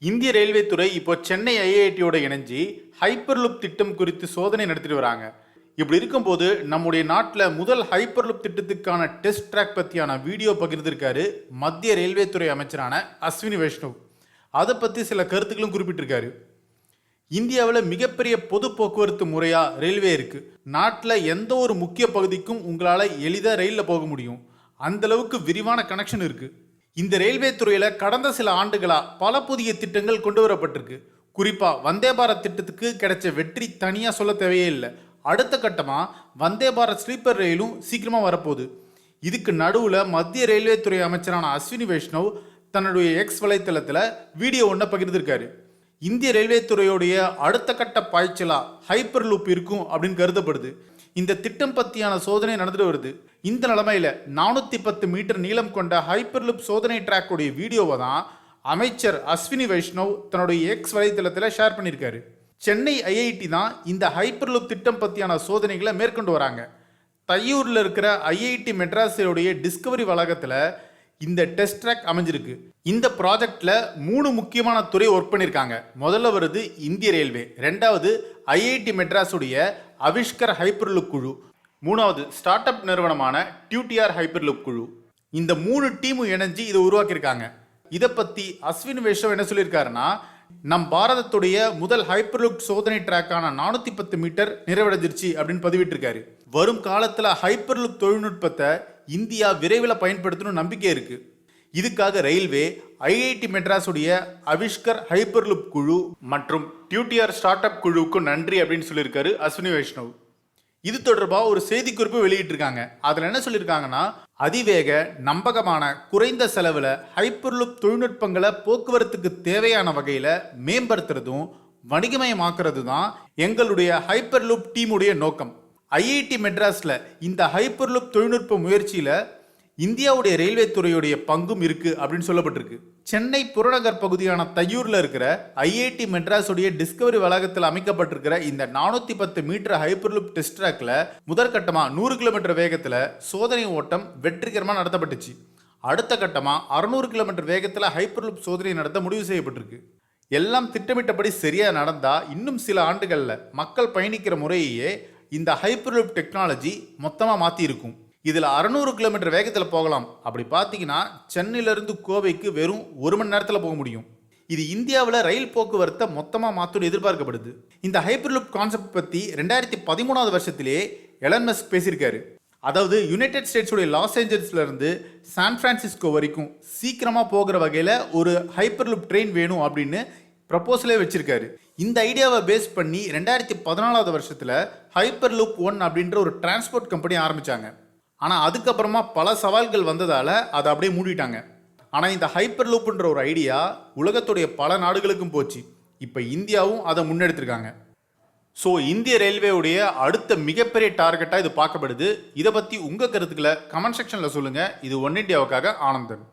இந்திய ரயில்வே துறை இப்போ சென்னை ஐஐடியோட இணைஞ்சு ஹைப்பர்லூப் திட்டம் குறித்து சோதனை நடத்திட்டு வராங்க. இப்படி இருக்கும்போது நம்முடைய நாட்டில் முதல் ஹைப்பர்லூப் திட்டத்துக்கான டெஸ்ட் ட்ராக் பற்றியான வீடியோ பகிர்ந்திருக்காரு மத்திய ரயில்வே துறை அமைச்சரான அஸ்வினி வைஷ்ணவ். அதை பற்றி சில கருத்துக்களும் குறிப்பிட்டிருக்காரு. இந்தியாவில் மிகப்பெரிய பொது போக்குவரத்து முறையாக ரயில்வே இருக்குது. நாட்டில் எந்த ஒரு முக்கிய பகுதிக்கும் உங்களால் எளிதாக ரயிலில் போக முடியும். அந்தளவுக்கு விரிவான கனெக்ஷன் இருக்குது. இந்த ரயில்வே துறையில் கடந்த சில ஆண்டுகளாக பல புதிய திட்டங்கள் கொண்டு வரப்பட்டிருக்கு. குறிப்பாக வந்தே பாரத் திட்டத்துக்கு கிடைச்ச வெற்றி தனியாக சொல்ல தேவையே இல்லை. அடுத்த கட்டமாக வந்தே பாரத் ஸ்லீப்பர் ரயிலும் சீக்கிரமாக வரப்போகுது. இதுக்கு நடுவில் மத்திய ரயில்வே துறை அமைச்சரான அஸ்வினி வைஷ்ணவ் தன்னுடைய எக்ஸ் வலைத்தளத்தில் வீடியோ ஒன்றை பகிர்ந்திருக்காரு. இந்திய ரயில்வே துறையுடைய அடுத்த கட்ட பாய்ச்சலாக ஹைப்பர் லூப் இருக்கும் அப்படின்னு கருதப்படுது. இந்த திட்டம் பற்றியான சோதனை நடந்துட்டு வருது. இந்த நிலைமையில் 410 மீட்டர் நீளம் கொண்ட ஹைப்பர்லூப் சோதனை ட்ராக்குடைய வீடியோவை தான் அமைச்சர் அஸ்வினி வைஷ்ணவ் தன்னுடைய எக்ஸ் வலைத்தளத்தில் ஷேர் பண்ணியிருக்காரு. சென்னை ஐஐடி தான் இந்த ஹைப்பர்லூப் திட்டம் பற்றியான சோதனைகளை மேற்கொண்டு வராங்க. தையூரில் இருக்கிற ஐஐடி மெட்ராஸுடைய டிஸ்கவரி வளாகத்தில் இந்த டெஸ்ட் ட்ராக் அமைஞ்சிருக்கு. இந்த ப்ராஜெக்ட்ல 3 முக்கியமான துறை ஒர்க் பண்ணியிருக்காங்க. முதல்ல வருது இந்திய ரயில்வே, ரெண்டாவது ஐஐடி மெட்ராஸுடைய அவிஷ்கர் ஹைப்பர்லூப் குழு, மூணாவது ஸ்டார்ட் அப் நிறுவனமான டியூடிஆர் ஹைப்பர்லூப் குழு. இந்த 3 டீமும் இணைஞ்சு இதை உருவாக்கியிருக்காங்க. இதை பற்றி அஸ்வின் வைஷ்ணவ் என்ன சொல்லியிருக்காருன்னா, நம் பாரதத்துடைய முதல் ஹைப்பர்லூப் சோதனை ட்ராக்கான 410 மீட்டர் நிறைவடைஞ்சிருச்சு அப்படின்னு பதிவிட்டிருக்காரு. வரும் காலத்தில் ஹைப்பர்லூப் தொழில்நுட்பத்தை இந்தியா விரைவில் பயன்படுத்தணும் நம்பிக்கை இருக்கு. இதுக்காக ரயில்வே ஐஐடி மெட்ராஸுடைய அவிஷ்கர் ஹைப்பர்லூப் குழு மற்றும் டியூடிஆர் ஸ்டார்ட் அப் குழுவுக்கு நன்றி அப்படின்னு சொல்லியிருக்காரு அஸ்வினி வைஷ்ணவ். இது தொடர்பாக ஒரு செய்திக்குறிப்பு வெளியிட்டிருக்காங்க. அதில் என்ன சொல்லியிருக்காங்கன்னா, அதிவேக நம்பகமான குறைந்த செலவில் ஹைப்பர்லூப் தொழில்நுட்பங்களை போக்குவரத்துக்கு தேவையான வகையில் மேம்படுத்துறதும் வணிகமயமாக்குறது தான் எங்களுடைய ஹைப்பர்லூப் டீமுடைய நோக்கம். ஐஐடி மெட்ராஸில் இந்த ஹைப்பர்லூப் தொழில்நுட்ப முயற்சியில் இந்தியாவுடைய ரயில்வே துறையுடைய பங்கும் இருக்கு அப்படின்னு சொல்லப்பட்டிருக்கு. சென்னை புறநகர் பகுதியான தையூரில் இருக்கிற ஐஐடி மெட்ராஸுடைய டிஸ்கவரி வளாகத்தில் அமைக்கப்பட்டிருக்கிற இந்த 410 மீட்டர் ஹைப்பர்லூப் டெஸ்ட் ட்ராக்ல முதற்கட்டமாக 100 கிலோமீட்டர் வேகத்தில் சோதனை ஓட்டம் வெற்றிகரமாக நடத்தப்பட்டுச்சு. அடுத்த கட்டமாக 600 கிலோமீட்டர் வேகத்தில் ஹைப்பர்லூப் சோதனை நடத்த முடிவு செய்யப்பட்டிருக்கு. எல்லாம் திட்டமிட்டபடி சரியாக நடந்தால் இன்னும் சில ஆண்டுகளில் மக்கள் பயணிக்கிற முறையே இந்த ஹைப்பர்லூப் டெக்னாலஜி மொத்தமாக மாற்றி இருக்கும். இதில் 600 கிலோமீட்டர் வேகத்தில் போகலாம். அப்படி பார்த்தீங்கன்னா சென்னையிலிருந்து கோவைக்கு வெறும் 1 மணி நேரத்தில் போக முடியும். இது இந்தியாவில் ரயில் போக்குவரத்தை மொத்தமாக மாற்றும் எதிர்பார்க்கப்படுது. இந்த ஹைப்பர்லூப் கான்செப்ட் பற்றி 2013 வருஷத்திலே எலன் மஸ்க் பேசியிருக்காரு. அதாவது யுனைடெட் ஸ்டேட்ஸுடைய லாஸ் ஏஞ்சல்ஸ்லேருந்து சான் பிரான்சிஸ்கோ வரைக்கும் சீக்கிரமாக போகிற வகையில் ஒரு ஹைப்பர்லூப் ட்ரெயின் வேணும் அப்படின்னு ப்ரப்போசலே வச்சிருக்காரு. இந்த ஐடியாவை பேஸ் பண்ணி 2014 வருஷத்தில் ஹைப்பர்லூப் 1 அப்படின்ற ஒரு டிரான்ஸ்போர்ட் கம்பெனி ஆரம்பித்தாங்க. ஆனால் அதுக்கப்புறமா பல சவால்கள் வந்ததால் அதை அப்படியே மூடிட்டாங்க. ஆனால் இந்த ஹைப்பர்லூப்ன்ற ஒரு ஐடியா உலகத்துடைய பல நாடுகளுக்கும் போச்சு. இப்போ இந்தியாவும் அதை முன்னெடுத்திருக்காங்க. ஸோ இந்திய ரயில்வேவுடைய அடுத்த மிகப்பெரிய டார்கெட்டாக இது பார்க்கப்படுது. இதை பற்றி உங்கள் கருத்துக்களை கமெண்ட் செக்ஷனில் சொல்லுங்கள். இது ஒன் இண்டியாவுக்காக ஆனந்தன்.